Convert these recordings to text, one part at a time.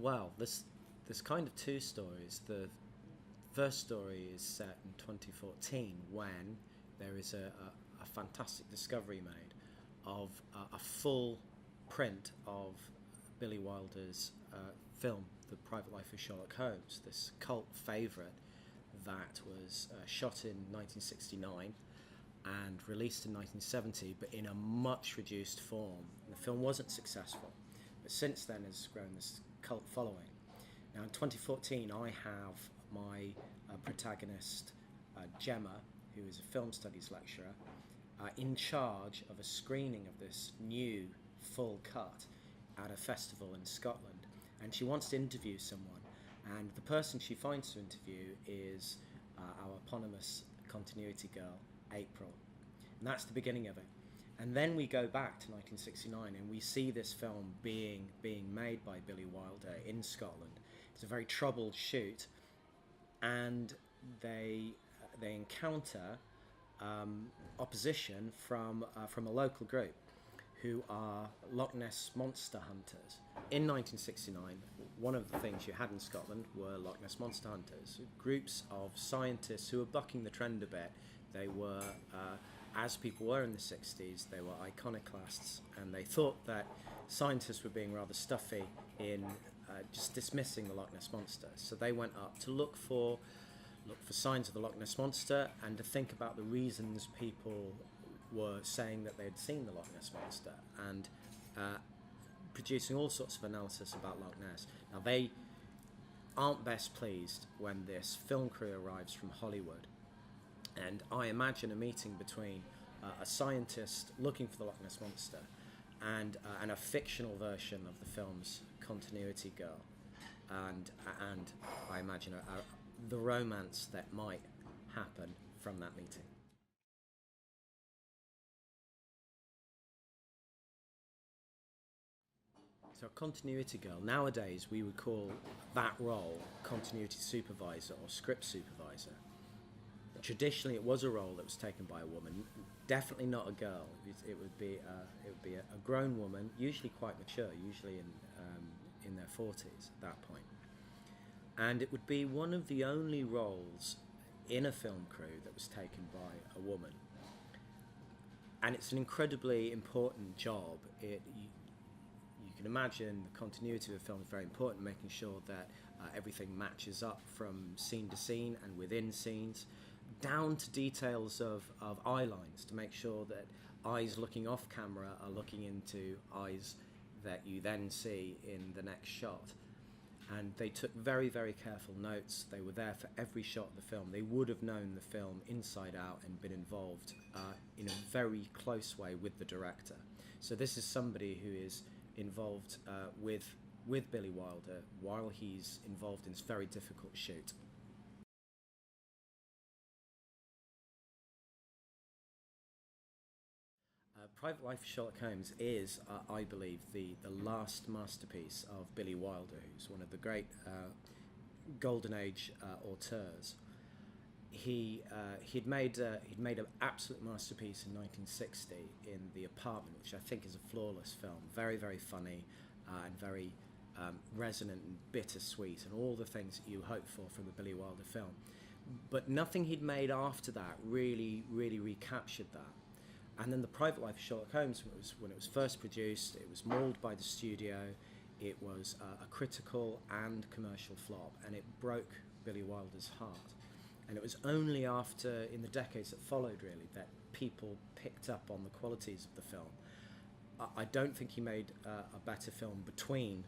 Well, there's kind of two stories. The first story is set in 2014 when there is a fantastic discovery made of a full print of Billy Wilder's film, The Private Life of Sherlock Holmes, this cult favourite that was shot in 1969 and released in 1970, but in a much reduced form. The film wasn't successful, but since then has grown this cult following. Now in 2014 I have my protagonist Gemma, who is a film studies lecturer, in charge of a screening of this new full cut at a festival in Scotland, and she wants to interview someone, and the person she finds to interview is our eponymous continuity girl, April. And that's the beginning of it. And then we go back to 1969 and we see this film being made by Billy Wilder in Scotland. It's a very troubled shoot, and they encounter opposition from a local group who are Loch Ness Monster hunters. In 1969, one of the things you had in Scotland were Loch Ness Monster hunters, groups of scientists who were bucking the trend a bit. They were, as people were in the 60s, they were iconoclasts, and they thought that scientists were being rather stuffy in just dismissing the Loch Ness Monster. So they went up to look for signs of the Loch Ness Monster and to think about the reasons people were saying that they had seen the Loch Ness Monster, and producing all sorts of analysis about Loch Ness. Now they aren't best pleased when this film crew arrives from Hollywood, and I imagine a meeting between a scientist looking for the Loch Ness Monster and a fictional version of the film's continuity girl, and I imagine the romance that might happen from that meeting. So a continuity girl, nowadays we would call that role continuity supervisor or script supervisor. Traditionally it was a role that was taken by a woman, definitely not a girl. It would be a grown woman, usually quite mature, usually in their 40s at that point. And it would be one of the only roles in a film crew that was taken by a woman. And it's an incredibly important job. You can imagine the continuity of the film is very important, making sure that everything matches up from scene to scene and within scenes, down to details of eye lines, to make sure that eyes looking off camera are looking into eyes that you then see in the next shot. And they took very, very careful notes. They were there for every shot of the film. They would have known the film inside out and been involved in a very close way with the director. So this is somebody who is involved with Billy Wilder while he's involved in this very difficult shoot. Private Life of Sherlock Holmes is, I believe, the last masterpiece of Billy Wilder, who's one of the great Golden Age auteurs. He'd made an absolute masterpiece in 1960 in The Apartment, which I think is a flawless film, very, very funny and very resonant and bittersweet, and all the things that you hope for from a Billy Wilder film. But nothing he'd made after that really recaptured that. And then The Private Life of Sherlock Holmes, when it was first produced, it was mauled by the studio. It was a critical and commercial flop, and it broke Billy Wilder's heart. And it was only after, in the decades that followed really, that people picked up on the qualities of the film. I don't think he made a better film between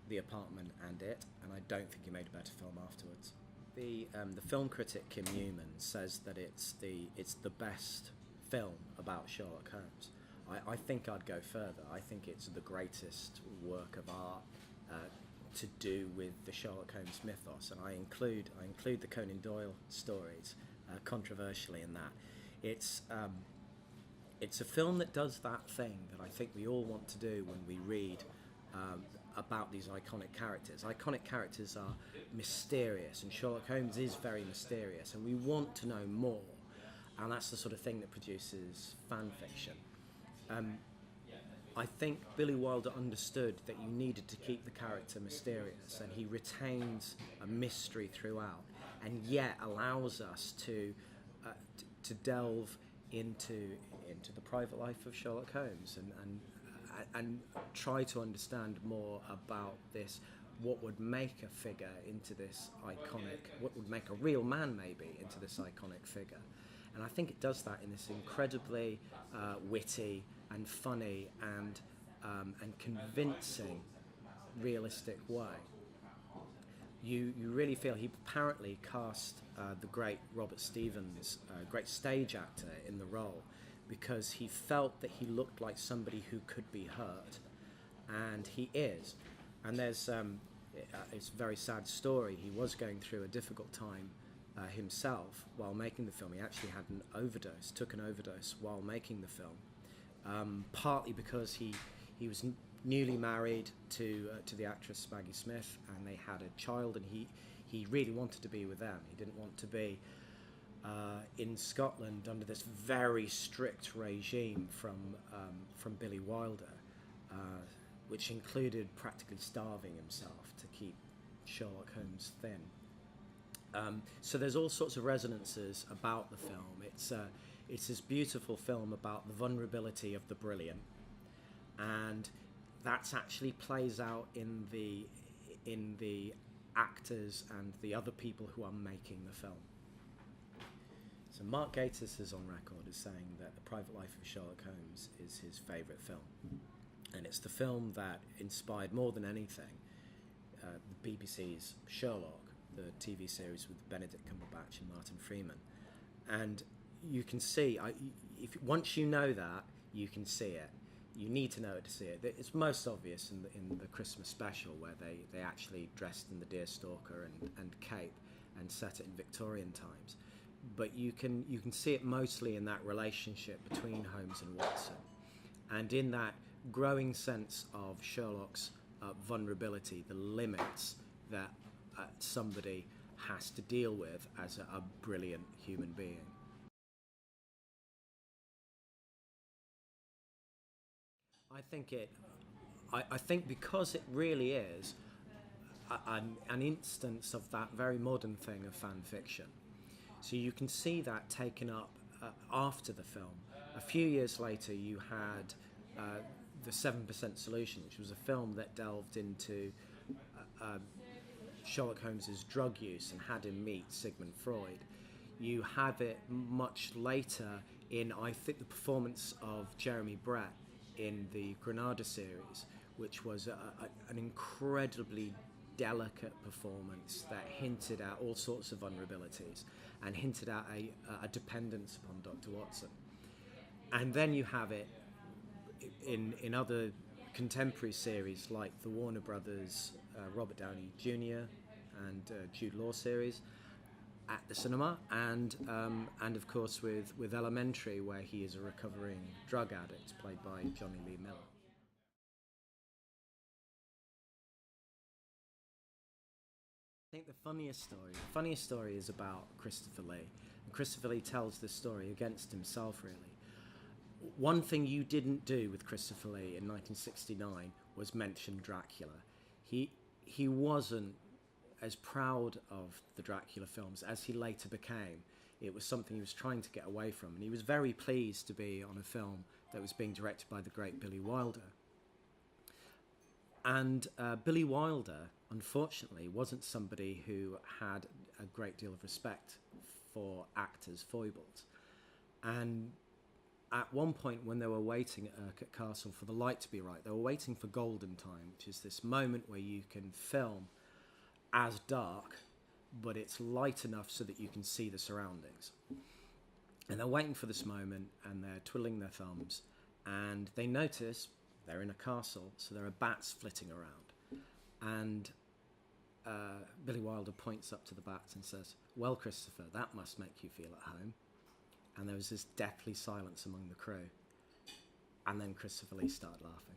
The Apartment and it, and I don't think he made a better film afterwards. The film critic Kim Newman says that it's the best film about Sherlock Holmes. I think I'd go further. I think it's the greatest work of art to do with the Sherlock Holmes mythos, and I include the Conan Doyle stories controversially in that. It's a film that does that thing that I think we all want to do when we read about these iconic characters. Iconic characters are mysterious, and Sherlock Holmes is very mysterious, and we want to know more. And that's the sort of thing that produces fan fiction. I think Billy Wilder understood that you needed to keep the character mysterious, and he retains a mystery throughout, and yet allows us to delve into the private life of Sherlock Holmes and try to understand more about this. What would make a figure into this iconic? What would make a real man maybe into this iconic figure? And I think it does that in this incredibly witty and funny and convincing, realistic way. You really feel he apparently cast the great Robert Stevens, great stage actor, in the role because he felt that he looked like somebody who could be hurt, and he is. And there's it's a very sad story. He was going through a difficult time himself while making the film. He actually had took an overdose while making the film, partly because he was newly married to the actress Maggie Smith, and they had a child, and he really wanted to be with them. He didn't want to be in Scotland under this very strict regime from Billy Wilder, which included practically starving himself to keep Sherlock Holmes thin. So there's all sorts of resonances about the film. It's this beautiful film about the vulnerability of the brilliant, and that's actually plays out in the actors and the other people who are making the film. So Mark Gatiss is on record as saying that The Private Life of Sherlock Holmes is his favourite film, and it's the film that inspired more than anything the BBC's Sherlock, the TV series with Benedict Cumberbatch and Martin Freeman. And you can see, once you know that, you can see it. You need to know it to see it. It's most obvious in the Christmas special, where they actually dressed in the deerstalker and cape and set it in Victorian times. But you can see it mostly in that relationship between Holmes and Watson, and in that growing sense of Sherlock's vulnerability, the limits that somebody has to deal with as a brilliant human being. I think because it really is an instance of that very modern thing of fan fiction. So you can see that taken up after the film. A few years later, you had the 7% Solution, which was a film that delved into Sherlock Holmes's drug use and had him meet Sigmund Freud. You have it much later in, I think, the performance of Jeremy Brett in the Granada series, which was an incredibly delicate performance that hinted at all sorts of vulnerabilities and hinted at a dependence upon Dr. Watson. And then you have it in other contemporary series like the Warner Brothers Robert Downey Jr. and Jude Law series at the cinema, and of course with Elementary, where he is a recovering drug addict played by Johnny Lee Miller. I think the funniest story is about Christopher Lee. And Christopher Lee tells this story against himself, really. One thing you didn't do with Christopher Lee in 1969 was mention Dracula. He wasn't as proud of the Dracula films as he later became. It was something he was trying to get away from, and he was very pleased to be on a film that was being directed by the great Billy Wilder. And Billy Wilder, unfortunately, wasn't somebody who had a great deal of respect for actors' foibles. And at one point, when they were waiting at Urquhart Castle for the light to be right, they were waiting for golden time, which is this moment where you can film as dark, but it's light enough so that you can see the surroundings. And they're waiting for this moment, and they're twiddling their thumbs, and they notice they're in a castle, so there are bats flitting around. And Billy Wilder points up to the bats and says, "Well, Christopher, that must make you feel at home." And there was this deathly silence among the crew. And then Christopher Lee started laughing.